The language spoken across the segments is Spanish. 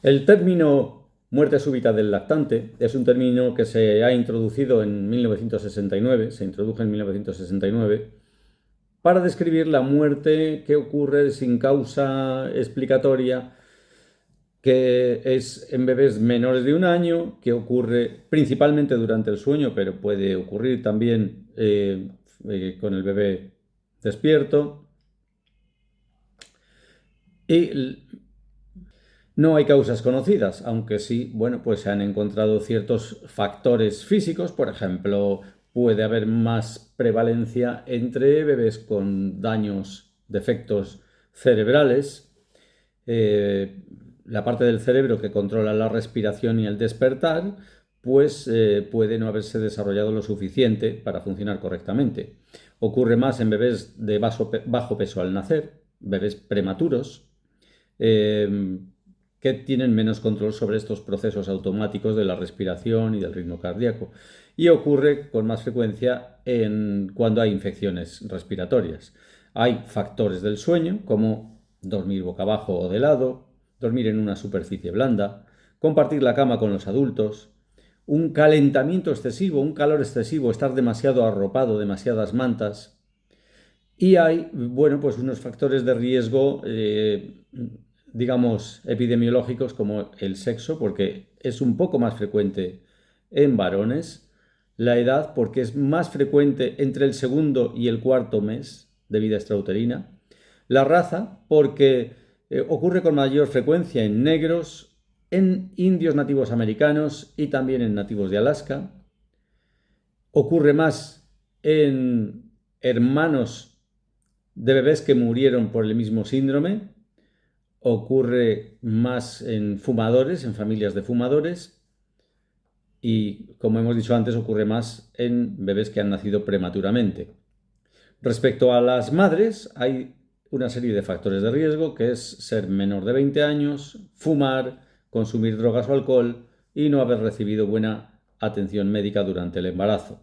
El término muerte súbita del lactante es un término que se ha introducido en 1969, se introdujo en 1969, para describir la muerte que ocurre sin causa explicatoria, que es en bebés menores de un año, que ocurre principalmente durante el sueño, pero puede ocurrir también con el bebé despierto. Y no hay causas conocidas, aunque sí, bueno, pues se han encontrado ciertos factores físicos. Por ejemplo, puede haber más prevalencia entre bebés con daños, defectos cerebrales. eh, la parte del cerebro que controla la respiración y el despertar, pues puede no haberse desarrollado lo suficiente para funcionar correctamente. Ocurre más en bebés de bajo peso al nacer, bebés prematuros, eh, que tienen menos control sobre estos procesos automáticos de la respiración y del ritmo cardíaco. Y ocurre con más frecuencia cuando hay infecciones respiratorias. Hay factores del sueño, como dormir boca abajo o de lado, dormir en una superficie blanda, compartir la cama con los adultos, un calentamiento excesivo, un calor excesivo, estar demasiado arropado, demasiadas mantas. Y hay, bueno, pues unos factores de riesgo, digamos, epidemiológicos como el sexo, porque es un poco más frecuente en varones, la edad, porque es más frecuente entre el segundo y el cuarto mes de vida extrauterina, la raza, porque ocurre con mayor frecuencia en negros, en indios nativos americanos y también en nativos de Alaska. Ocurre más en hermanos de bebés que murieron por el mismo síndrome. Ocurre más en fumadores, en familias de fumadores. Y, como hemos dicho antes, ocurre más en bebés que han nacido prematuramente. Respecto a las madres, hay una serie de factores de riesgo, que es ser menor de 20 años, fumar, consumir drogas o alcohol y no haber recibido buena atención médica durante el embarazo.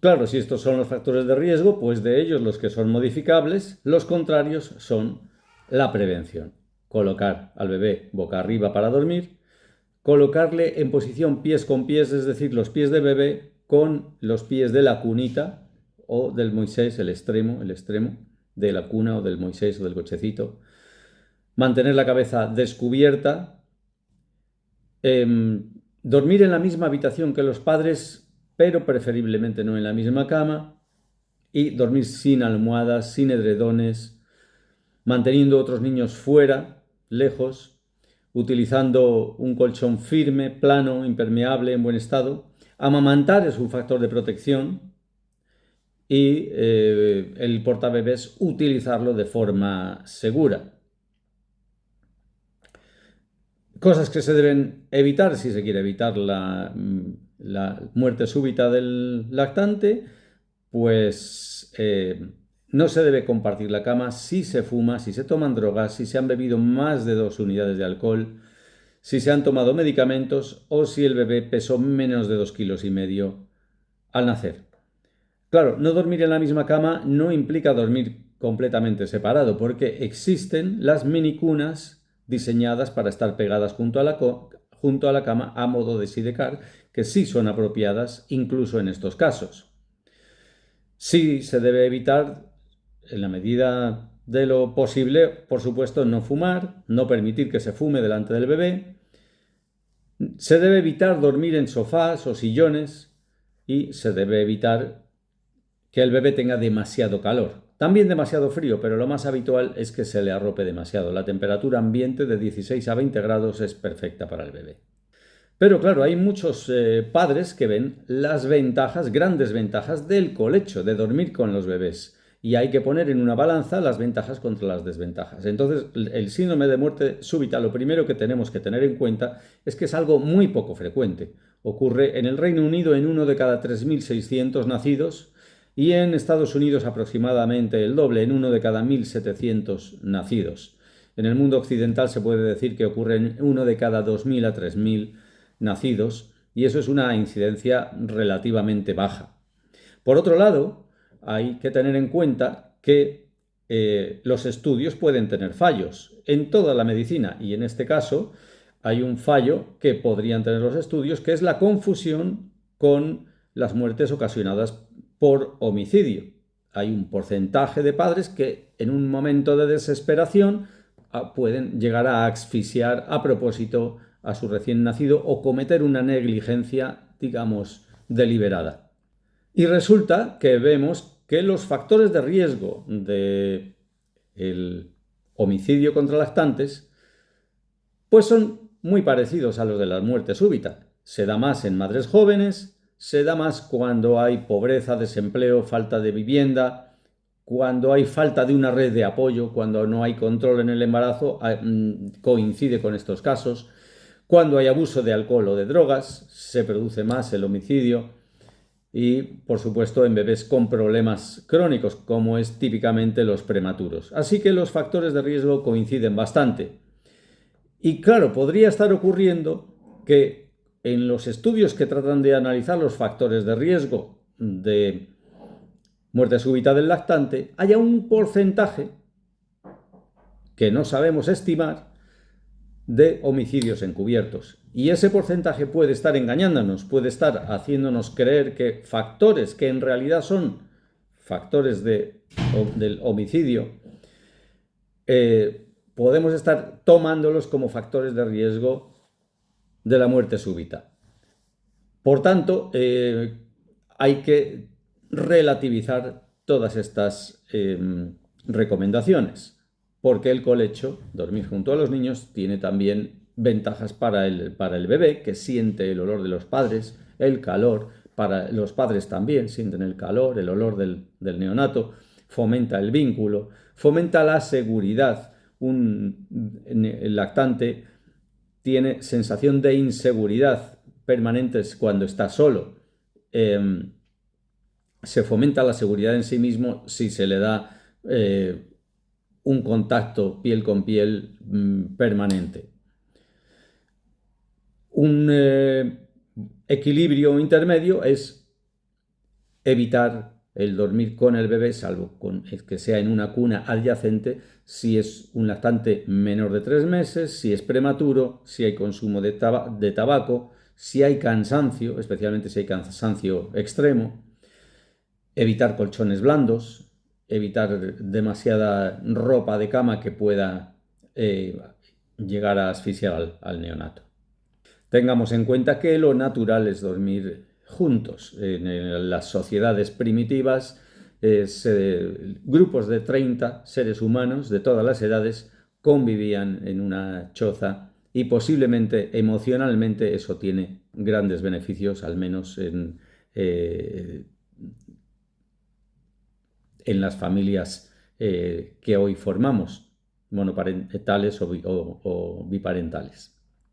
Claro, si estos son los factores de riesgo, pues de ellos los que son modificables, los contrarios son la prevención. Colocar al bebé boca arriba para dormir, colocarle en posición pies con pies, es decir, los pies de bebé con los pies de la cunita o del Moisés, el extremo de la cuna o del Moisés o del cochecito. Mantener la cabeza descubierta. Dormir en la misma habitación que los padres, pero preferiblemente no en la misma cama. Y dormir sin almohadas, sin edredones, manteniendo otros niños fuera, lejos, utilizando un colchón firme, plano, impermeable, en buen estado. Amamantar es un factor de protección y el portabebés utilizarlo de forma segura. Cosas que se deben evitar si se quiere evitar la muerte súbita del lactante, pues no se debe compartir la cama si se fuma, si se toman drogas, si se han bebido más de 2 unidades de alcohol, si se han tomado medicamentos o si el bebé pesó menos de 2,5 kilos al nacer. Claro, no dormir en la misma cama no implica dormir completamente separado, porque existen las minicunas diseñadas para estar pegadas junto a la cama a modo de sidecar, que sí son apropiadas incluso en estos casos. Sí se debe evitar, en la medida de lo posible, por supuesto, no fumar, no permitir que se fume delante del bebé. Se debe evitar dormir en sofás o sillones y se debe evitar que el bebé tenga demasiado calor. También demasiado frío, pero lo más habitual es que se le arrope demasiado. La temperatura ambiente de 16 a 20 grados es perfecta para el bebé. Pero claro, hay muchos padres que ven las ventajas, grandes ventajas del colecho, de dormir con los bebés. Y hay que poner en una balanza las ventajas contra las desventajas. Entonces, el síndrome de muerte súbita, lo primero que tenemos que tener en cuenta es que es algo muy poco frecuente. Ocurre en el Reino Unido en 1 de cada 3.600 nacidos y en Estados Unidos aproximadamente el doble, en 1 de cada 1.700 nacidos. En el mundo occidental se puede decir que ocurre en 1 de cada 2.000 a 3.000 nacidos, y eso es una incidencia relativamente baja. Por otro lado, hay que tener en cuenta que los estudios pueden tener fallos en toda la medicina y en este caso hay un fallo que podrían tener los estudios, que es la confusión con las muertes ocasionadas por homicidio. Hay un porcentaje de padres que en un momento de desesperación pueden llegar a asfixiar a propósito a su recién nacido o cometer una negligencia, digamos, deliberada. Y resulta que vemos que los factores de riesgo del homicidio contra lactantes pues son muy parecidos a los de la muerte súbita. Se da más en madres jóvenes, se da más cuando hay pobreza, desempleo, falta de vivienda, cuando hay falta de una red de apoyo, cuando no hay control en el embarazo, coincide con estos casos. Cuando hay abuso de alcohol o de drogas, se produce más el homicidio. Y, por supuesto, en bebés con problemas crónicos, como es típicamente los prematuros. Así que los factores de riesgo coinciden bastante. Y claro, podría estar ocurriendo que en los estudios que tratan de analizar los factores de riesgo de muerte súbita del lactante haya un porcentaje que no sabemos estimar de homicidios encubiertos. Y ese porcentaje puede estar engañándonos, puede estar haciéndonos creer que factores que en realidad son factores del homicidio, podemos estar tomándolos como factores de riesgo de la muerte súbita. Por tanto, hay que relativizar todas estas recomendaciones, porque el colecho, dormir junto a los niños, tiene también ventajas para el bebé, que siente el olor de los padres, el calor, para los padres también sienten el calor, el olor del neonato, fomenta el vínculo, fomenta la seguridad. El lactante tiene sensación de inseguridad permanentes cuando está solo. Se fomenta la seguridad en sí mismo si se le da un contacto piel con piel permanente. Un equilibrio intermedio es evitar el dormir con el bebé, salvo que sea en una cuna adyacente, si es un lactante menor de 3 meses, si es prematuro, si hay consumo de tabaco, si hay cansancio, especialmente si hay cansancio extremo, evitar colchones blandos, evitar demasiada ropa de cama que pueda llegar a asfixiar al neonato. Tengamos en cuenta que lo natural es dormir juntos. En las sociedades primitivas, grupos de 30 seres humanos de todas las edades convivían en una choza y posiblemente emocionalmente eso tiene grandes beneficios, al menos en las familias que hoy formamos, monoparentales o biparentales.